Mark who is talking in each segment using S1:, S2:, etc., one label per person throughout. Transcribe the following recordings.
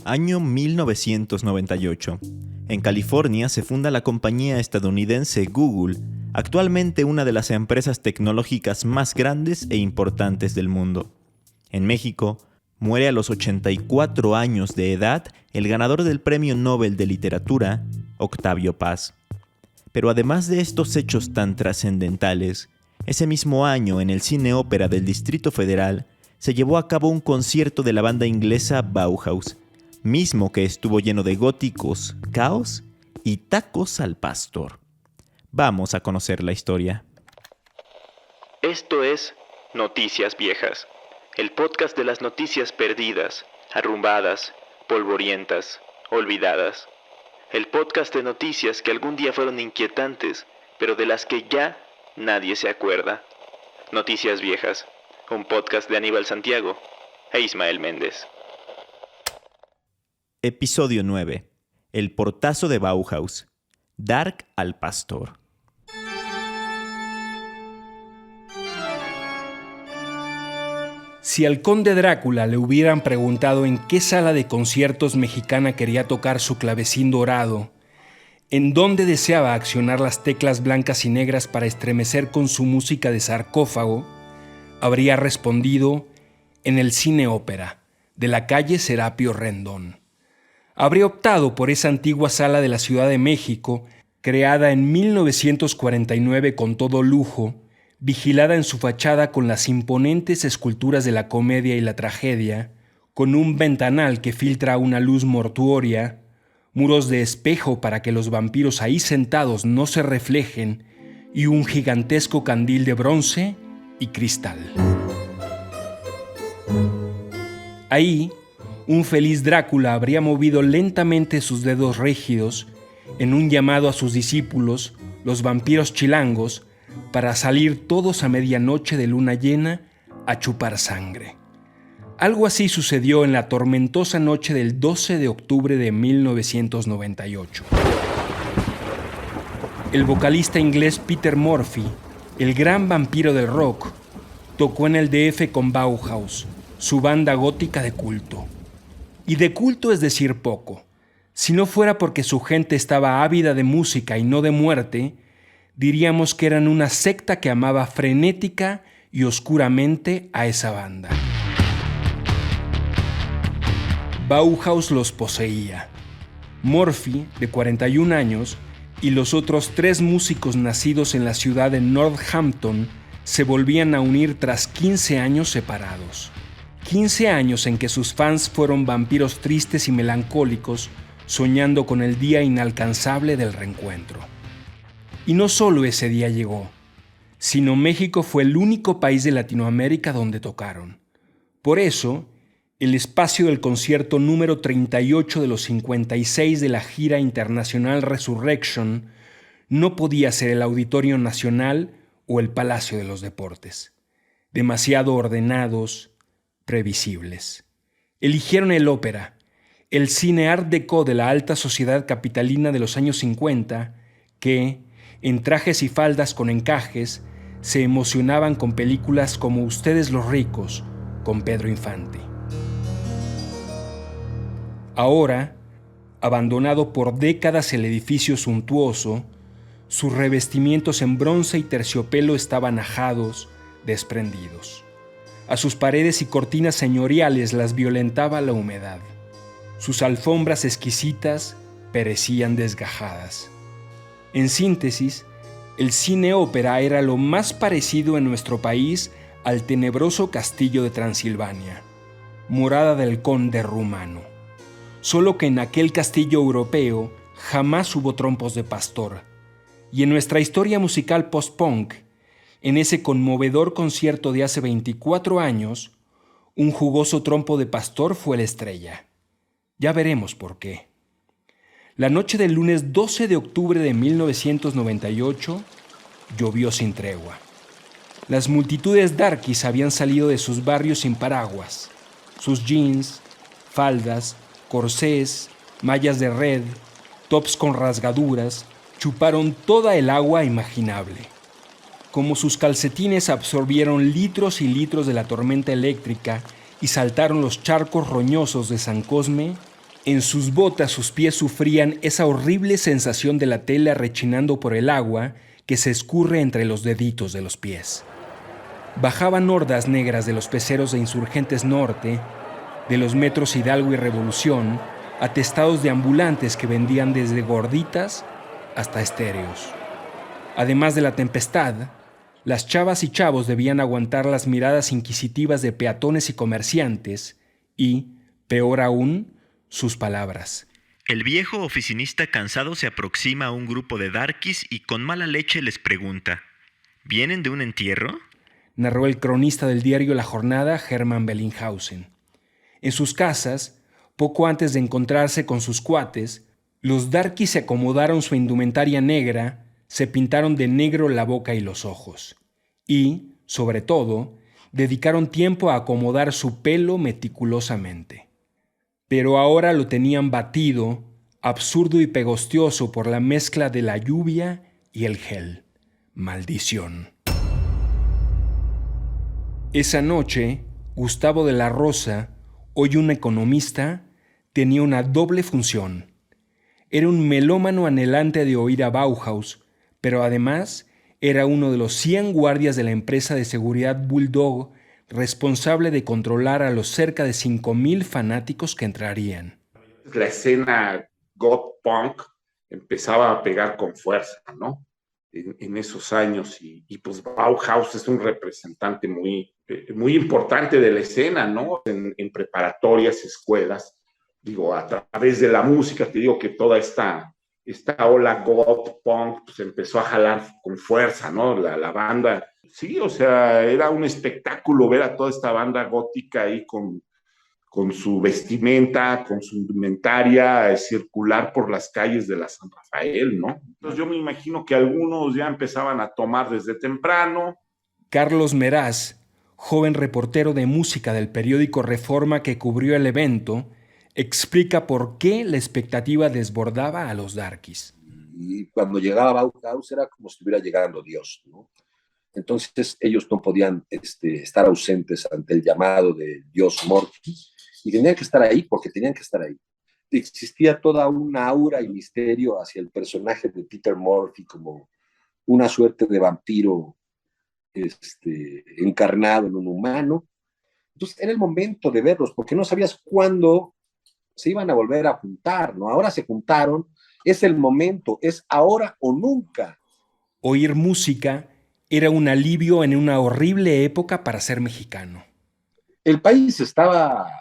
S1: Año 1998. En California se funda la compañía estadounidense Google, actualmente una de las empresas tecnológicas más grandes e importantes del mundo. En México, muere a los 84 años de edad el ganador del Premio Nobel de Literatura, Octavio Paz. Pero además de estos hechos tan trascendentales, ese mismo año en el Cine Ópera del Distrito Federal se llevó a cabo un concierto de la banda inglesa Bauhaus, mismo que estuvo lleno de góticos, caos y tacos al pastor. Vamos a conocer la historia.
S2: Esto es Noticias Viejas, el podcast de las noticias perdidas, arrumbadas, polvorientas, olvidadas. El podcast de noticias que algún día fueron inquietantes, pero de las que ya nadie se acuerda. Noticias Viejas, un podcast de Aníbal Santiago e Ismael Méndez.
S1: Episodio 9. El portazo de Bauhaus. Dark al pastor.
S3: Si al conde Drácula le hubieran preguntado en qué sala de conciertos mexicana quería tocar su clavecín dorado, en dónde deseaba accionar las teclas blancas y negras para estremecer con su música de sarcófago, habría respondido en el Cine Ópera de la calle Serapio Rendón. Habría optado por esa antigua sala de la Ciudad de México, creada en 1949 con todo lujo, vigilada en su fachada con las imponentes esculturas de la comedia y la tragedia, con un ventanal que filtra una luz mortuoria, muros de espejo para que los vampiros ahí sentados no se reflejen y un gigantesco candil de bronce y cristal. Ahí, un feliz Drácula habría movido lentamente sus dedos rígidos en un llamado a sus discípulos, los vampiros chilangos, para salir todos a medianoche de luna llena a chupar sangre. Algo así sucedió en la tormentosa noche del 12 de octubre de 1998. El vocalista inglés Peter Murphy, el gran vampiro del rock, tocó en el DF con Bauhaus, su banda gótica de culto. Y de culto es decir poco. Si no fuera porque su gente estaba ávida de música y no de muerte, diríamos que eran una secta que amaba frenética y oscuramente a esa banda. Bauhaus los poseía. Murphy, de 41 años, y los otros 3 músicos nacidos en la ciudad de Northampton se volvían a unir tras 15 años separados. 15 años en que sus fans fueron vampiros tristes y melancólicos, soñando con el día inalcanzable del reencuentro. Y no solo ese día llegó, sino México fue el único país de Latinoamérica donde tocaron. Por eso, el espacio del concierto número 38 de los 56 de la gira internacional Resurrection no podía ser el Auditorio Nacional o el Palacio de los Deportes. Demasiado ordenados, previsibles. Eligieron el Ópera, el cine art déco de la alta sociedad capitalina de los años 50, que, en trajes y faldas con encajes, se emocionaban con películas como Ustedes los ricos, con Pedro Infante. Ahora, abandonado por décadas el edificio suntuoso, sus revestimientos en bronce y terciopelo estaban ajados, desprendidos. A sus paredes y cortinas señoriales las violentaba la humedad. Sus alfombras exquisitas perecían desgajadas. En síntesis, el Cine Ópera era lo más parecido en nuestro país al tenebroso castillo de Transilvania, morada del conde rumano. Solo que en aquel castillo europeo jamás hubo trompos de pastor. Y en nuestra historia musical post-punk, en ese conmovedor concierto de hace 24 años, un jugoso trompo de pastor fue la estrella. Ya veremos por qué. La noche del lunes 12 de octubre de 1998 llovió sin tregua. Las multitudes darkies habían salido de sus barrios sin paraguas. Sus jeans, faldas, corsés, mallas de red, tops con rasgaduras, chuparon toda el agua imaginable. Como sus calcetines absorbieron litros y litros de la tormenta eléctrica y saltaron los charcos roñosos de San Cosme, En sus botas sus pies sufrían esa horrible sensación de la tela rechinando por el agua que se escurre entre los deditos de los pies. Bajaban hordas negras de los peceros de Insurgentes Norte, de los metros Hidalgo y Revolución, atestados de ambulantes que vendían desde gorditas hasta estéreos. Además de la tempestad, las chavas y chavos debían aguantar las miradas inquisitivas de peatones y comerciantes y, peor aún, sus palabras.
S1: El viejo oficinista cansado se aproxima a un grupo de darkies y con mala leche les pregunta: ¿vienen de un entierro?,
S3: narró el cronista del diario La Jornada, Hermann Bellinghausen. En sus casas, poco antes de encontrarse con sus cuates, los darkies se acomodaron su indumentaria negra, se pintaron de negro la boca y los ojos y, sobre todo, dedicaron tiempo a acomodar su pelo meticulosamente. Pero ahora lo tenían batido, absurdo y pegostioso por la mezcla de la lluvia y el gel. Maldición. Esa noche, Gustavo de la Rosa, hoy un economista, tenía una doble función. Era un melómano anhelante de oír a Bauhaus, pero además era uno de los 100 guardias de la empresa de seguridad Bulldog, responsable de controlar a los cerca de 5,000 fanáticos que entrarían.
S4: La escena goth punk empezaba a pegar con fuerza, ¿no? En esos años, y pues Bauhaus es un representante muy importante de la escena, ¿no? En preparatorias, escuelas, digo, a través de la música, te digo que toda esta ola goth punk pues empezó a jalar con fuerza, ¿no? La banda, sí, o sea, era un espectáculo ver a toda esta banda gótica ahí con su vestimenta, con su indumentaria, circular por las calles de la San Rafael, ¿no? Entonces yo me imagino que algunos ya empezaban a tomar desde temprano.
S3: Carlos Meraz, joven reportero de música del periódico Reforma que cubrió el evento, explica por qué la expectativa desbordaba a los darkies.
S5: Y cuando llegaba Bauhaus era como si estuviera llegando Dios, ¿no? Entonces ellos no podían estar ausentes ante el llamado de Dios Morty y tenían que estar ahí porque tenían que estar ahí. Existía toda una aura y misterio hacia el personaje de Peter Murphy como una suerte de vampiro encarnado en un humano. Entonces era el momento de verlos porque no sabías cuándo se iban a volver a juntar, ¿no? Ahora se juntaron, es el momento, es ahora o nunca.
S3: Oír música era un alivio en una horrible época para ser mexicano.
S5: El país estaba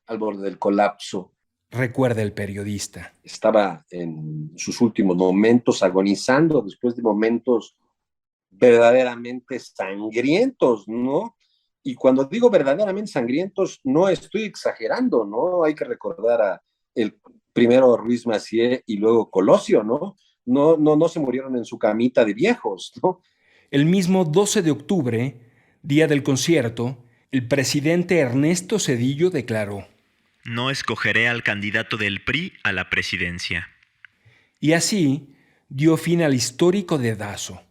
S5: al borde del colapso.
S3: Recuerda el periodista.
S5: Estaba en sus últimos momentos, agonizando después de momentos verdaderamente sangrientos, ¿no? Y cuando digo verdaderamente sangrientos, no estoy exagerando, ¿no? Hay que recordar a el primero Ruiz Massieu y luego Colosio, ¿no? No se murieron en su camita de viejos, ¿no?
S3: El mismo 12 de octubre, día del concierto, el presidente Ernesto Zedillo declaró:
S1: no escogeré al candidato del PRI a la presidencia.
S3: Y así dio fin al histórico dedazo.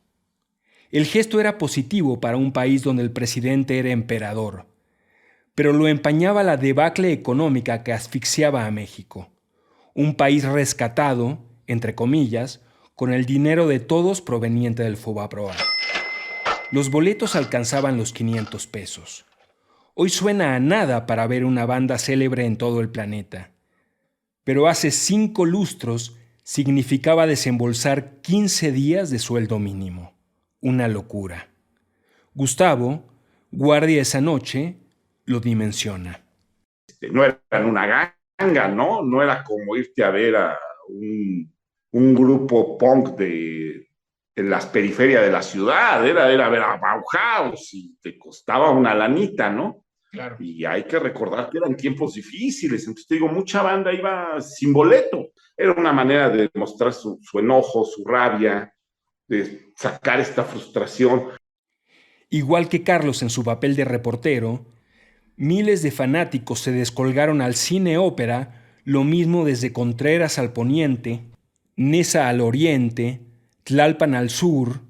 S3: El gesto era positivo para un país donde el presidente era emperador, pero lo empañaba la debacle económica que asfixiaba a México. Un país rescatado, entre comillas, con el dinero de todos proveniente del Fobaproa. Los boletos alcanzaban los 500 pesos. Hoy suena a nada para ver una banda célebre en todo el planeta. Pero hace 5 lustros significaba desembolsar 15 días de sueldo mínimo. Una locura. Gustavo, guardia esa noche, lo dimensiona.
S4: No eran una ganga, ¿no? No era como irte a ver a un grupo punk en las periferias de la ciudad, era ver a Bauhaus y te costaba una lanita, ¿no?
S3: Claro.
S4: Y hay que recordar que eran tiempos difíciles, entonces te digo, mucha banda iba sin boleto. Era una manera de mostrar su enojo, su rabia, de sacar esta frustración.
S3: Igual que Carlos en su papel de reportero, miles de fanáticos se descolgaron al cine ópera, lo mismo desde Contreras al poniente, Nesa al oriente, Tlalpan al sur,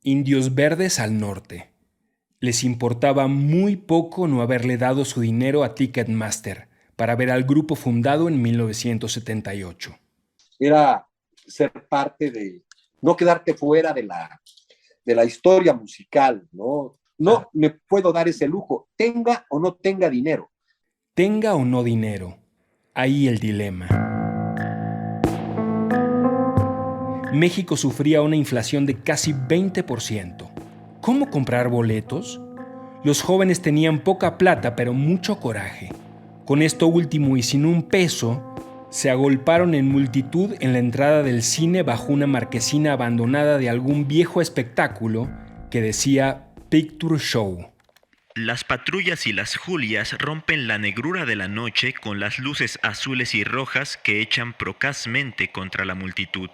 S3: Indios Verdes al norte. Les importaba muy poco no haberle dado su dinero a Ticketmaster para ver al grupo fundado en 1978.
S5: Era ser parte de, no quedarte fuera de la historia musical, ¿no? No me puedo dar ese lujo, tenga o no tenga dinero.
S3: Tenga o no dinero, ahí el dilema. México sufría una inflación de casi 20%. ¿Cómo comprar boletos? Los jóvenes tenían poca plata, pero mucho coraje. Con esto último y sin un peso, se agolparon en multitud en la entrada del cine bajo una marquesina abandonada de algún viejo espectáculo que decía Picture Show.
S1: Las patrullas y las Julias rompen la negrura de la noche con las luces azules y rojas que echan procazmente contra la multitud.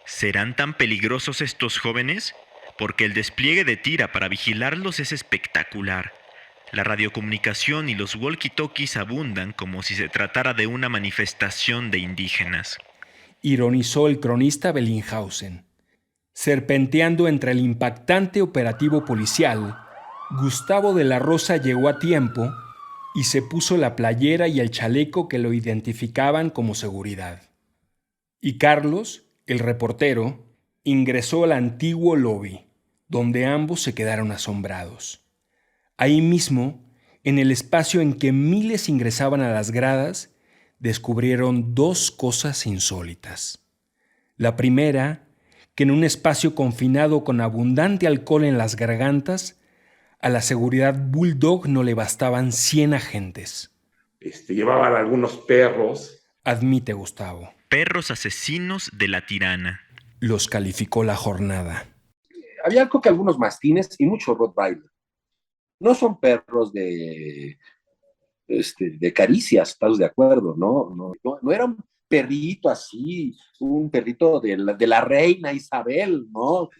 S1: ¿Serán tan peligrosos estos jóvenes? Porque el despliegue de tira para vigilarlos es espectacular. La radiocomunicación y los walkie-talkies abundan como si se tratara de una manifestación de indígenas.
S3: Ironizó el cronista Bellinghausen. Serpenteando entre el impactante operativo policial, Gustavo de la Rosa llegó a tiempo y se puso la playera y el chaleco que lo identificaban como seguridad. Y Carlos, el reportero, ingresó al antiguo lobby, donde ambos se quedaron asombrados. Ahí mismo, en el espacio en que miles ingresaban a las gradas, descubrieron dos cosas insólitas. La primera, que en un espacio confinado con abundante alcohol en las gargantas, a la seguridad Bulldog no le bastaban 100 agentes.
S4: Llevaban algunos perros.
S3: Admite Gustavo.
S1: Perros asesinos de la tirana.
S3: Los calificó la jornada.
S5: Había algo que algunos mastines y muchos Rottweiler. No son perros de caricias, ¿estás de acuerdo? No era un perrito así, un perrito de la reina Isabel, ¿no?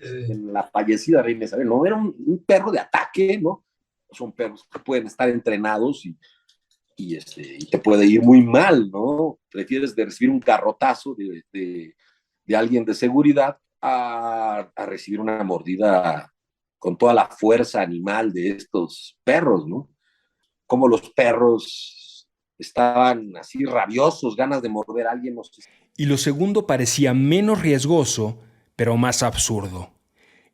S5: La fallecida reina Isabel, no, era un perro de ataque, ¿no? Son perros que pueden estar entrenados y te puede ir muy mal, ¿no? Prefieres de recibir un garrotazo de alguien de seguridad a recibir una mordida con toda la fuerza animal de estos perros, ¿no? Como los perros estaban así rabiosos, ganas de morder a alguien. No sé.
S3: Y lo segundo parecía menos riesgoso, pero más absurdo.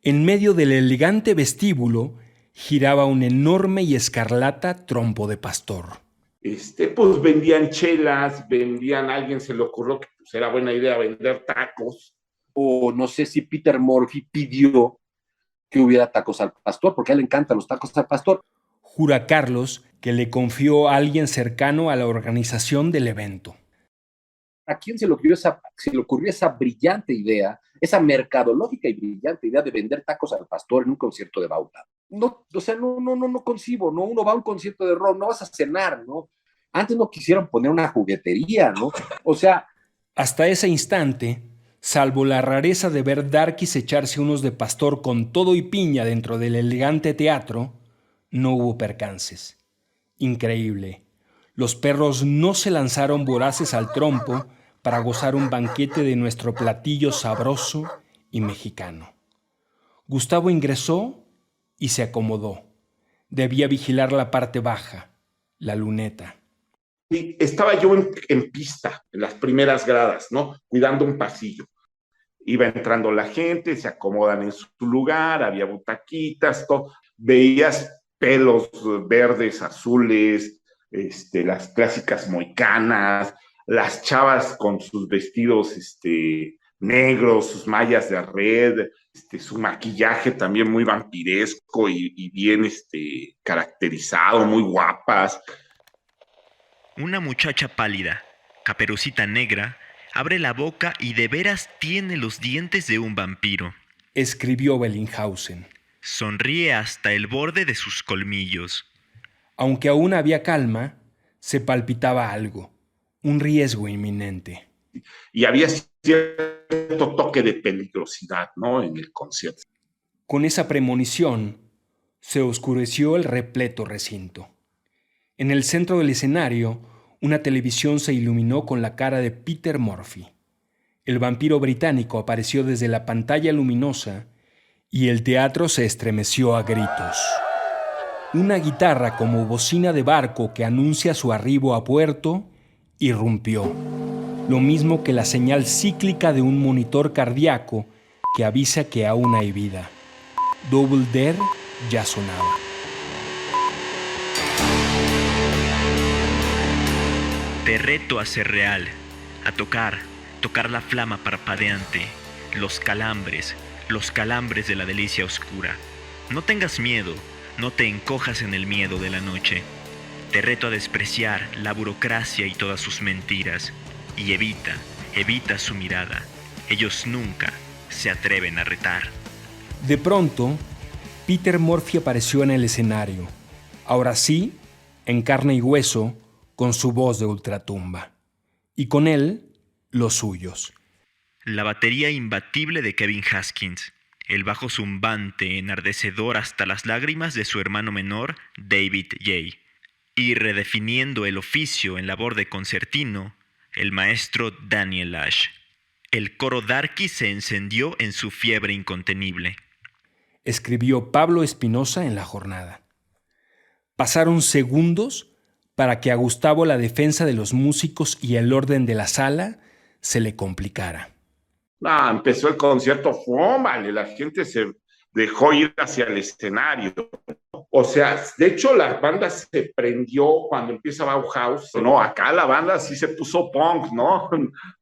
S3: En medio del elegante vestíbulo giraba un enorme y escarlata trompo de pastor.
S4: Pues vendían chelas, alguien se le ocurrió que pues, era buena idea vender tacos.
S5: O no sé si Peter Murphy pidió que hubiera tacos al pastor, porque a él le encantan los tacos al pastor.
S3: Jura Carlos que le confió a alguien cercano a la organización del evento.
S5: ¿A quién se le ocurrió esa brillante idea, esa mercadológica y brillante idea de vender tacos al pastor en un concierto de bauta? No, o sea, no concibo, ¿no? Uno va a un concierto de rock, no vas a cenar, ¿no? Antes no quisieron poner una juguetería, ¿no? O sea...
S3: Hasta ese instante, salvo la rareza de ver darkies echarse unos de pastor con todo y piña dentro del elegante teatro, no hubo percances. Increíble. Los perros no se lanzaron voraces al trompo para gozar un banquete de nuestro platillo sabroso y mexicano. Gustavo ingresó y se acomodó. Debía vigilar la parte baja, la luneta.
S4: Y estaba yo en pista, en las primeras gradas, ¿no? Cuidando un pasillo. Iba entrando la gente, se acomodan en su lugar, había butaquitas, todo. Veías pelos verdes, azules, las clásicas moicanas, las chavas con sus vestidos negros, sus mallas de red, su maquillaje también muy vampiresco y bien caracterizado, muy guapas.
S1: Una muchacha pálida, caperucita negra, abre la boca y de veras tiene los dientes de un vampiro.
S3: Escribió Bellinghausen.
S1: Sonríe hasta el borde de sus colmillos.
S3: Aunque aún había calma, se palpitaba algo, un riesgo inminente.
S4: Y había cierto toque de peligrosidad, ¿no? En el concierto.
S3: Con esa premonición, se oscureció el repleto recinto. En el centro del escenario, una televisión se iluminó con la cara de Peter Murphy. El vampiro británico apareció desde la pantalla luminosa y el teatro se estremeció a gritos. Una guitarra como bocina de barco que anuncia su arribo a puerto irrumpió, lo mismo que la señal cíclica de un monitor cardíaco que avisa que aún hay vida. Double Dare ya sonaba.
S2: Te reto a ser real, a tocar la flama parpadeante, los calambres de la delicia oscura. No tengas miedo, no te encojas en el miedo de la noche. Te reto a despreciar la burocracia y todas sus mentiras. Y evita su mirada. Ellos nunca se atreven a retar.
S3: De pronto, Peter Murphy apareció en el escenario. Ahora sí, en carne y hueso, con su voz de ultratumba. Y con él, los suyos.
S2: La batería imbatible de Kevin Haskins. El bajo zumbante, enardecedor hasta las lágrimas de su hermano menor, David J. Y redefiniendo el oficio en labor de concertino, el maestro Daniel Ash. El coro Darky se encendió en su fiebre incontenible.
S3: Escribió Pablo Espinosa en La Jornada. Pasaron segundos para que a Gustavo la defensa de los músicos y el orden de la sala se le complicara.
S4: Empezó el concierto, vale, la gente se dejó ir hacia el escenario. O sea, de hecho la banda se prendió cuando empieza Bauhaus. No, acá la banda sí se puso punk, ¿no?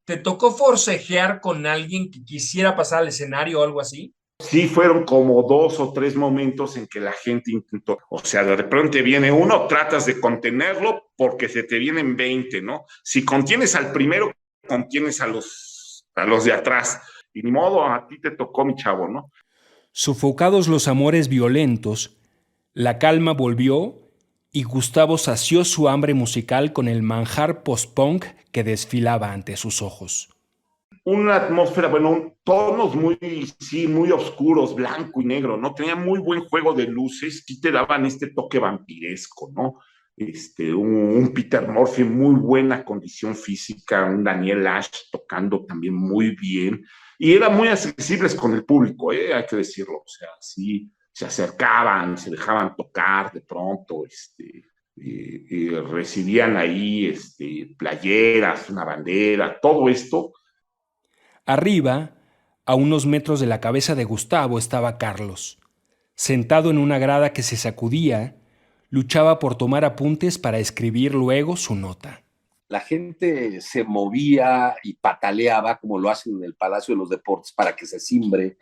S6: ¿Te tocó forcejear con alguien que quisiera pasar al escenario o algo así?
S4: Sí, fueron como 2 o 3 momentos en que la gente intentó. O sea, de repente viene uno, tratas de contenerlo porque se te vienen 20, ¿no? Si contienes al primero, contienes a los de atrás. Y ni modo, a ti te tocó, mi chavo, ¿no?
S3: Sofocados los amores violentos, la calma volvió y Gustavo sació su hambre musical con el manjar post-punk que desfilaba ante sus ojos.
S4: Una atmósfera, bueno, tonos muy oscuros, blanco y negro, ¿no? Tenía muy buen juego de luces, sí te daban este toque vampiresco, ¿no? Un Peter Murphy, muy buena condición física, un Daniel Ash tocando también muy bien, y eran muy accesibles con el público, hay que decirlo, o sea, sí, se acercaban, se dejaban tocar de pronto, y recibían ahí playeras, una bandera, todo esto.
S3: Arriba, a unos metros de la cabeza de Gustavo, estaba Carlos. Sentado en una grada que se sacudía, luchaba por tomar apuntes para escribir luego su nota.
S5: La gente se movía y pataleaba como lo hacen en el Palacio de los Deportes para que se cimbre.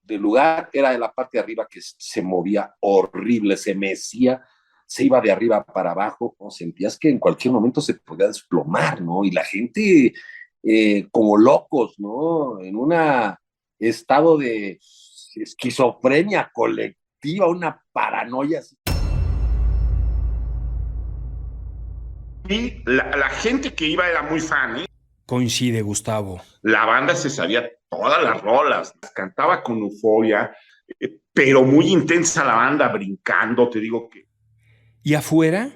S5: El lugar era de la parte de arriba que se movía horrible, se mecía, se iba de arriba para abajo, ¿no? Sentías que en cualquier momento se podía desplomar, ¿no? Y la gente como locos, ¿no? En un estado de esquizofrenia colectiva, una paranoia.
S4: Y la gente que iba era muy fan, ¿eh?
S3: Coincide Gustavo.
S4: La banda se sabía todas las rolas, cantaba con euforia, pero muy intensa la banda, brincando, te digo que.
S3: ¿Y afuera?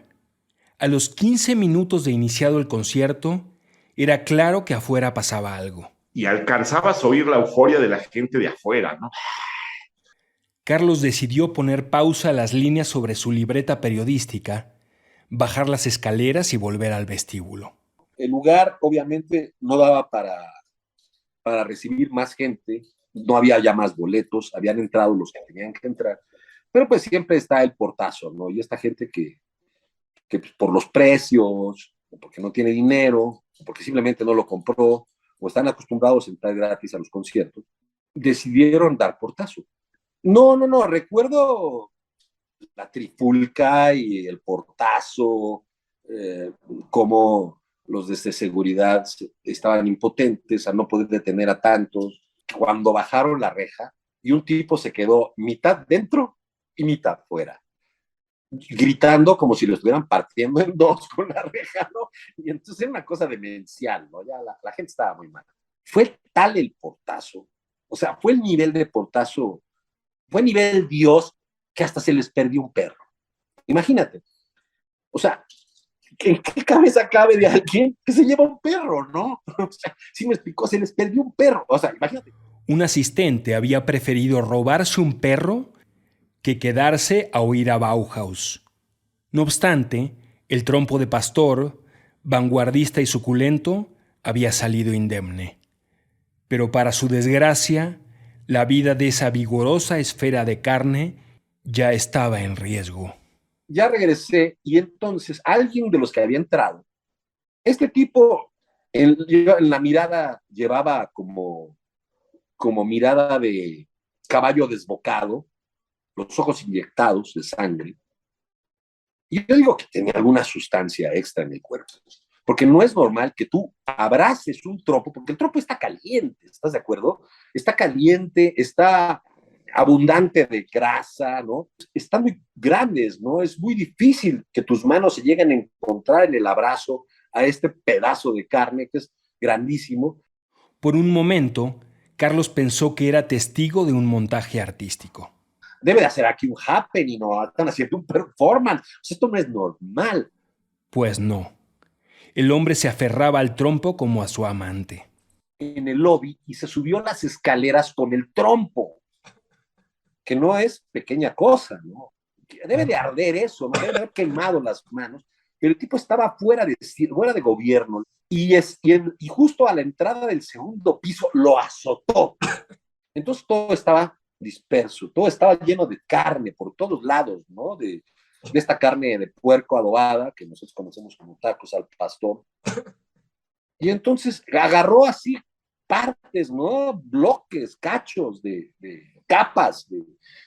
S3: A los 15 minutos de iniciado el concierto, era claro que afuera pasaba algo.
S4: Y alcanzabas a oír la euforia de la gente de afuera, ¿no?
S3: Carlos decidió poner pausa a las líneas sobre su libreta periodística, bajar las escaleras y volver al vestíbulo.
S5: El lugar obviamente no daba para recibir más gente, no había ya más boletos, habían entrado los que tenían que entrar, pero pues siempre está el portazo, ¿no? Y esta gente que pues, por los precios, o porque no tiene dinero, o porque simplemente no lo compró, o están acostumbrados a entrar gratis a los conciertos, decidieron dar portazo. No, recuerdo la trifulca y el portazo, cómo los de seguridad estaban impotentes a no poder detener a tantos. Cuando bajaron la reja y un tipo se quedó mitad dentro y mitad fuera, gritando como si lo estuvieran partiendo en dos con la reja, ¿no? Y entonces era una cosa demencial, ¿no? Ya la gente estaba muy mal. Fue tal el portazo, o sea, fue el nivel de portazo, fue nivel Dios, que hasta se les perdió un perro. Imagínate. O sea, ¿en qué cabeza cabe de alguien que se lleva un perro, no? O sea, sí me explicó, se les perdió un perro. O sea, imagínate.
S3: Un asistente había preferido robarse un perro que quedarse a oír a Bauhaus. No obstante, el trompo de pastor, vanguardista y suculento, había salido indemne. Pero para su desgracia, la vida de esa vigorosa esfera de carne ya estaba en riesgo.
S5: Ya regresé y entonces alguien de los que había entrado, este tipo en la mirada llevaba como mirada de caballo desbocado, los ojos inyectados de sangre. Y yo digo que tenía alguna sustancia extra en el cuerpo, porque no es normal que tú abraces un trompo, porque el trompo está caliente, ¿estás de acuerdo? Está caliente, está abundante de grasa, ¿no? Están muy grandes, ¿no? Es muy difícil que tus manos se lleguen a encontrar en el abrazo a este pedazo de carne que es grandísimo.
S3: Por un momento, Carlos pensó que era testigo de un montaje artístico.
S5: Debe de hacer aquí un happening, ¿no? Están haciendo un performance. O sea, esto no es normal.
S3: Pues no. El hombre se aferraba al trompo como a su amante.
S5: En el lobby y se subió las escaleras con el trompo, que no es pequeña cosa, ¿no? Debe de arder eso, ¿no? Debe de haber quemado las manos. Pero el tipo estaba fuera de gobierno y justo a la entrada del segundo piso lo azotó. Entonces todo estaba disperso, todo estaba lleno de carne por todos lados, ¿no? De esta carne de puerco adobada, que nosotros conocemos como tacos al pastor. Y entonces agarró así partes, ¿no? Bloques, cachos de capas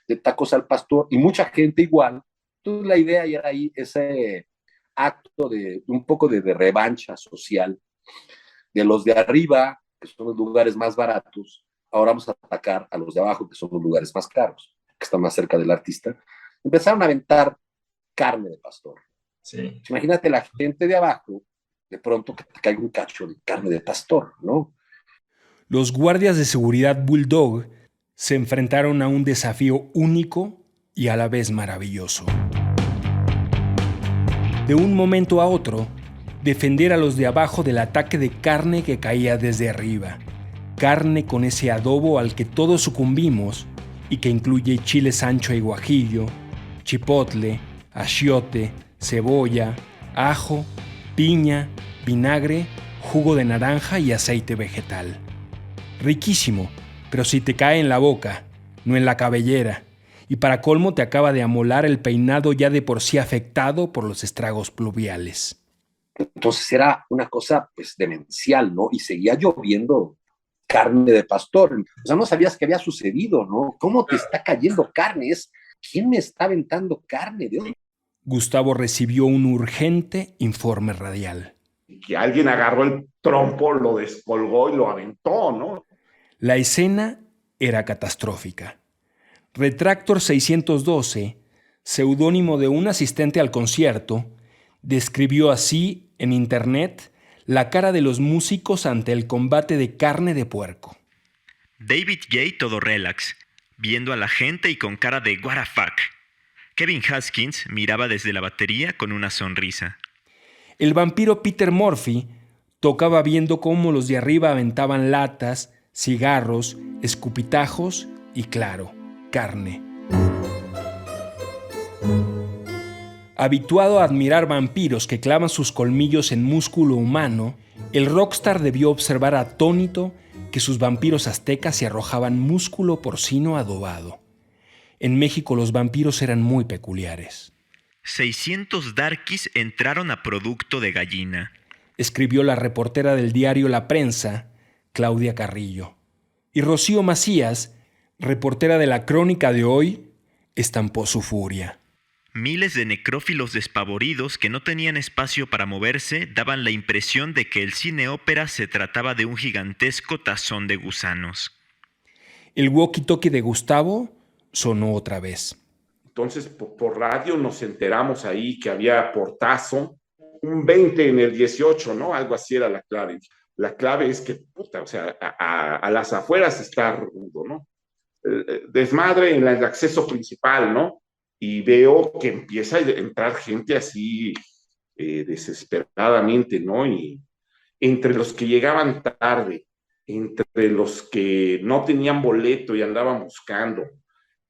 S5: de tacos al pastor y mucha gente igual. Entonces la idea era ahí ese acto de un poco de revancha social de los de arriba, que son los lugares más baratos. Ahora vamos a atacar a los de abajo, que son los lugares más caros, que están más cerca del artista. Empezaron a aventar carne de pastor.
S6: Sí.
S5: Imagínate la gente de abajo, de pronto que te caiga un cacho de carne de pastor, ¿no?
S3: Los guardias de seguridad Bulldog se enfrentaron a un desafío único y a la vez maravilloso. De un momento a otro, defender a los de abajo del ataque de carne que caía desde arriba. Carne con ese adobo al que todos sucumbimos y que incluye chile ancho y guajillo, chipotle, achiote, cebolla, ajo, piña, vinagre, jugo de naranja y aceite vegetal. Riquísimo, pero si te cae en la boca, no en la cabellera, y para colmo te acaba de amolar el peinado ya de por sí afectado por los estragos pluviales.
S5: Entonces era una cosa pues demencial, ¿no? Y seguía lloviendo carne de pastor. O sea, no sabías qué había sucedido, ¿no? ¿Cómo te está cayendo carne? ¿Quién me está aventando carne? Dios.
S3: Gustavo recibió un urgente informe radial.
S4: Que alguien agarró el trompo, lo descolgó y lo aventó, ¿no?
S3: La escena era catastrófica. Retractor 612, seudónimo de un asistente al concierto, describió así en internet la cara de los músicos ante el combate de carne de puerco.
S1: David Gay todo relax, viendo a la gente y con cara de what the fuck. Kevin Haskins miraba desde la batería con una sonrisa.
S3: El vampiro Peter Murphy tocaba viendo cómo los de arriba aventaban latas, cigarros, escupitajos y, claro, carne. Habituado a admirar vampiros que clavan sus colmillos en músculo humano, el rockstar debió observar atónito que sus vampiros aztecas se arrojaban músculo porcino adobado. En México los vampiros eran muy peculiares.
S1: 600 darkies entraron a producto de gallina,
S3: escribió la reportera del diario La Prensa, Claudia Carrillo. Y Rocío Macías, reportera de La Crónica de Hoy, estampó su furia.
S1: Miles de necrófilos despavoridos que no tenían espacio para moverse daban la impresión de que el cine ópera se trataba de un gigantesco tazón de gusanos.
S3: El walkie-talkie de Gustavo sonó otra vez.
S4: Entonces, por radio nos enteramos ahí que había portazo, un 20 en el 18, ¿no? Algo así era la clave. La clave es que, puta, o sea, a las afueras está rudo, ¿no? Desmadre en el acceso principal, ¿no? Y veo que empieza a entrar gente así desesperadamente, ¿no? Y entre los que llegaban tarde, entre los que no tenían boleto y andaban buscando,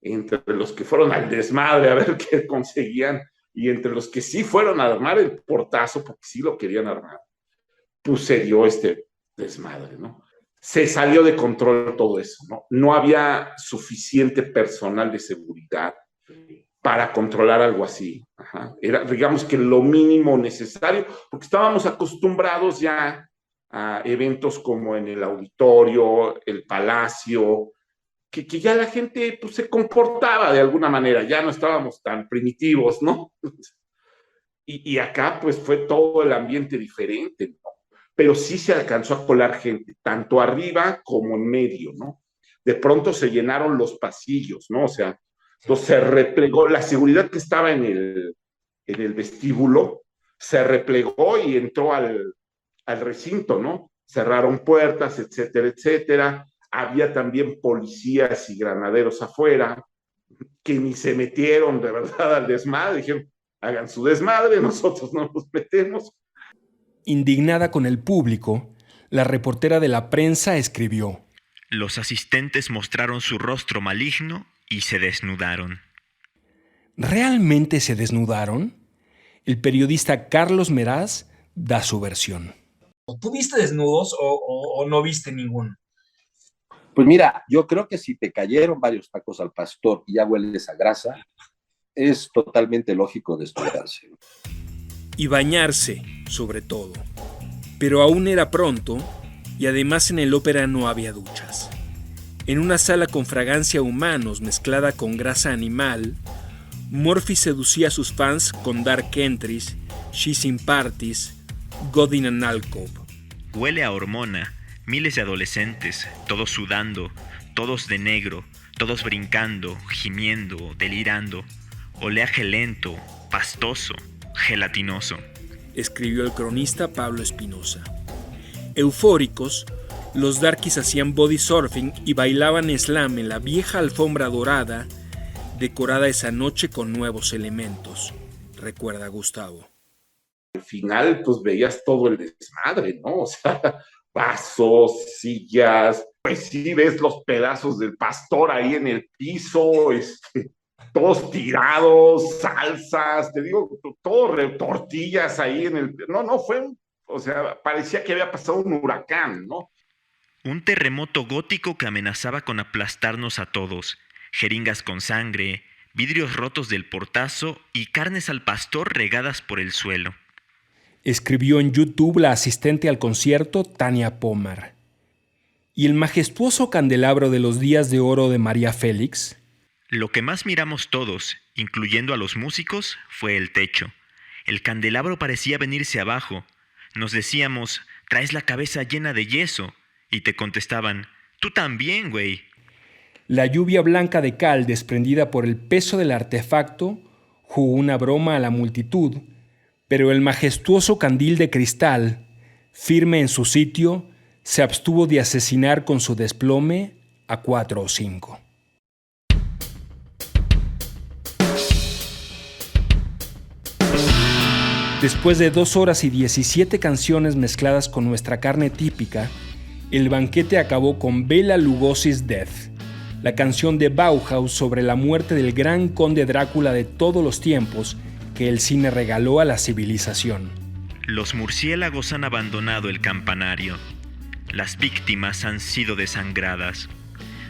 S4: entre los que fueron al desmadre a ver qué conseguían Y entre los que sí fueron a armar el portazo, porque sí lo querían armar, pues se dio este desmadre, ¿no? Se salió de control todo eso, ¿no? No había suficiente personal de seguridad para controlar algo así. Ajá. Era, digamos que lo mínimo necesario, porque estábamos acostumbrados ya a eventos como en el auditorio, el Palacio, que ya la gente pues, se comportaba de alguna manera, ya no estábamos tan primitivos, ¿no? Y acá pues fue todo el ambiente diferente, ¿no? Pero sí se alcanzó a colar gente, tanto arriba como en medio, ¿no? De pronto se llenaron los pasillos, ¿no? O sea, entonces se replegó, la seguridad que estaba en el vestíbulo se replegó y entró al recinto, ¿no? Cerraron puertas, etcétera, etcétera. Había también policías y granaderos afuera que ni se metieron de verdad al desmadre, dijeron, hagan su desmadre, nosotros no nos metemos.
S3: Indignada con el público, la reportera de la prensa escribió:
S1: Los asistentes mostraron su rostro maligno y se desnudaron.
S3: ¿Realmente se desnudaron? El periodista Carlos Meraz da su versión.
S6: ¿Tú viste desnudos o no viste ninguno?
S5: Pues mira, yo creo que si te cayeron varios tacos al pastor y ya hueles a grasa, es totalmente lógico desnudarse.
S3: Y bañarse, sobre todo. Pero aún era pronto, y además en el ópera no había duchas. En una sala con fragancia humanos mezclada con grasa animal, Murphy seducía a sus fans con dark entries, She's in Parties, God in an Alcove.
S1: Huele a hormona, miles de adolescentes, todos sudando, todos de negro, todos brincando, gimiendo, delirando. Oleaje lento, pastoso, gelatinoso,
S3: escribió el cronista Pablo Espinosa. Eufóricos, los darkies hacían body surfing y bailaban slam en la vieja alfombra dorada, decorada esa noche con nuevos elementos, recuerda Gustavo.
S4: Al final, pues veías todo el desmadre, ¿no? O sea, vasos, sillas, pues sí ves los pedazos del pastor ahí en el piso, todos tirados, salsas, te digo, todo, tortillas ahí en el... No, o sea, parecía que había pasado un huracán, ¿no?
S1: Un terremoto gótico que amenazaba con aplastarnos a todos, jeringas con sangre, vidrios rotos del portazo y carnes al pastor regadas por el suelo.
S3: Escribió en YouTube la asistente al concierto Tania Pomar. ¿Y el majestuoso candelabro de los días de oro de María Félix?
S1: Lo que más miramos todos, incluyendo a los músicos, fue el techo. El candelabro parecía venirse abajo. Nos decíamos, traes la cabeza llena de yeso. Y te contestaban, tú también, güey.
S3: La lluvia blanca de cal desprendida por el peso del artefacto jugó una broma a la multitud, pero el majestuoso candil de cristal, firme en su sitio, se abstuvo de asesinar con su desplome a 4 o 5. Después de 2 horas y 17 canciones mezcladas con nuestra carne típica, el banquete acabó con Bela Lugosi's Death, la canción de Bauhaus sobre la muerte del gran conde Drácula de todos los tiempos que el cine regaló a la civilización.
S1: Los murciélagos han abandonado el campanario. Las víctimas han sido desangradas.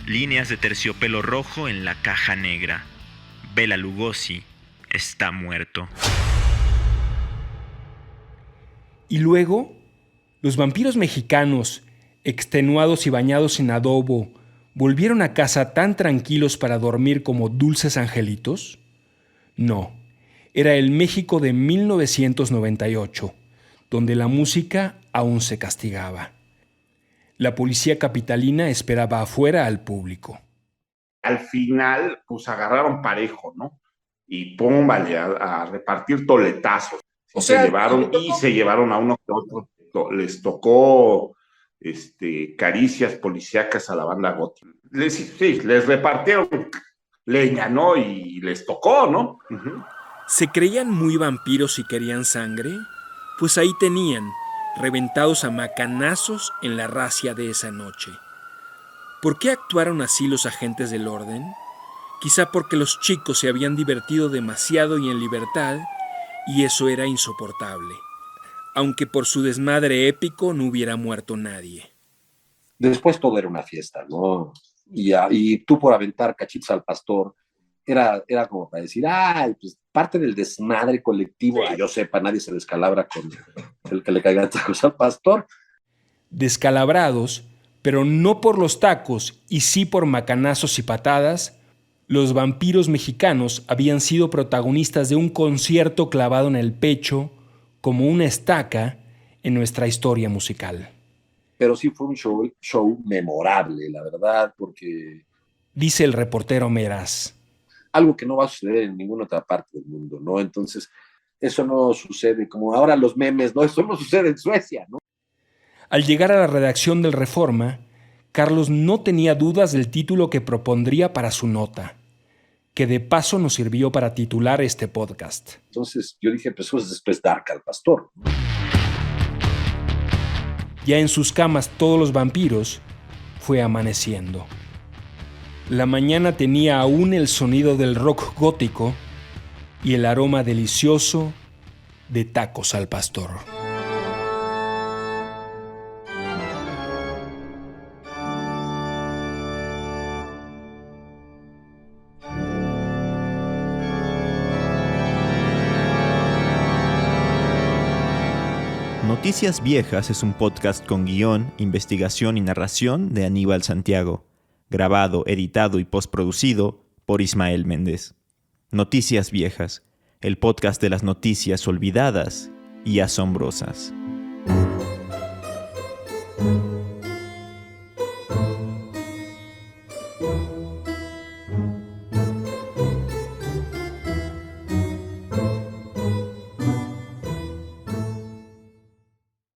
S1: Líneas de terciopelo rojo en la caja negra. Bela Lugosi está muerto.
S3: Y luego, los vampiros mexicanos, extenuados y bañados en adobo, ¿volvieron a casa tan tranquilos para dormir como dulces angelitos? No, era el México de 1998, donde la música aún se castigaba. La policía capitalina esperaba afuera al público.
S4: Al final, pues agarraron parejo, ¿no? Y pum, vale, a repartir toletazos.
S6: O sea,
S4: se llevaron a uno que otro. Les tocó caricias policíacas a la banda gótica. Les repartieron leña, ¿no? Y les tocó, ¿no? Uh-huh.
S3: ¿Se creían muy vampiros y querían sangre? Pues ahí tenían, reventados a macanazos en la racia de esa noche. ¿Por qué actuaron así los agentes del orden? Quizá porque los chicos se habían divertido demasiado y en libertad y eso era insoportable, aunque por su desmadre épico no hubiera muerto nadie.
S5: Después todo era una fiesta, ¿no? Y tú por aventar cachitos al pastor, era como para decir, pues parte del desmadre colectivo, yo sepa, nadie se descalabra con el que le caigan tacos al pastor.
S3: Descalabrados, pero no por los tacos y sí por macanazos y patadas, los vampiros mexicanos habían sido protagonistas de un concierto clavado en el pecho como una estaca en nuestra historia musical.
S5: Pero sí fue un show memorable, la verdad, porque...
S3: Dice el reportero Meraz.
S5: Algo que no va a suceder en ninguna otra parte del mundo, ¿no? Entonces, eso no sucede como ahora los memes, ¿no? Eso no sucede en Suecia, ¿no?
S3: Al llegar a la redacción del Reforma, Carlos no tenía dudas del título que propondría para su nota, que de paso nos sirvió para titular este podcast.
S5: Entonces yo dije, pues después Dark al pastor.
S3: Ya en sus camas todos los vampiros, fue amaneciendo. La mañana tenía aún el sonido del rock gótico y el aroma delicioso de tacos al pastor.
S1: Noticias Viejas es un podcast con guión, investigación y narración de Aníbal Santiago, grabado, editado y postproducido por Ismael Méndez. Noticias Viejas, el podcast de las noticias olvidadas y asombrosas.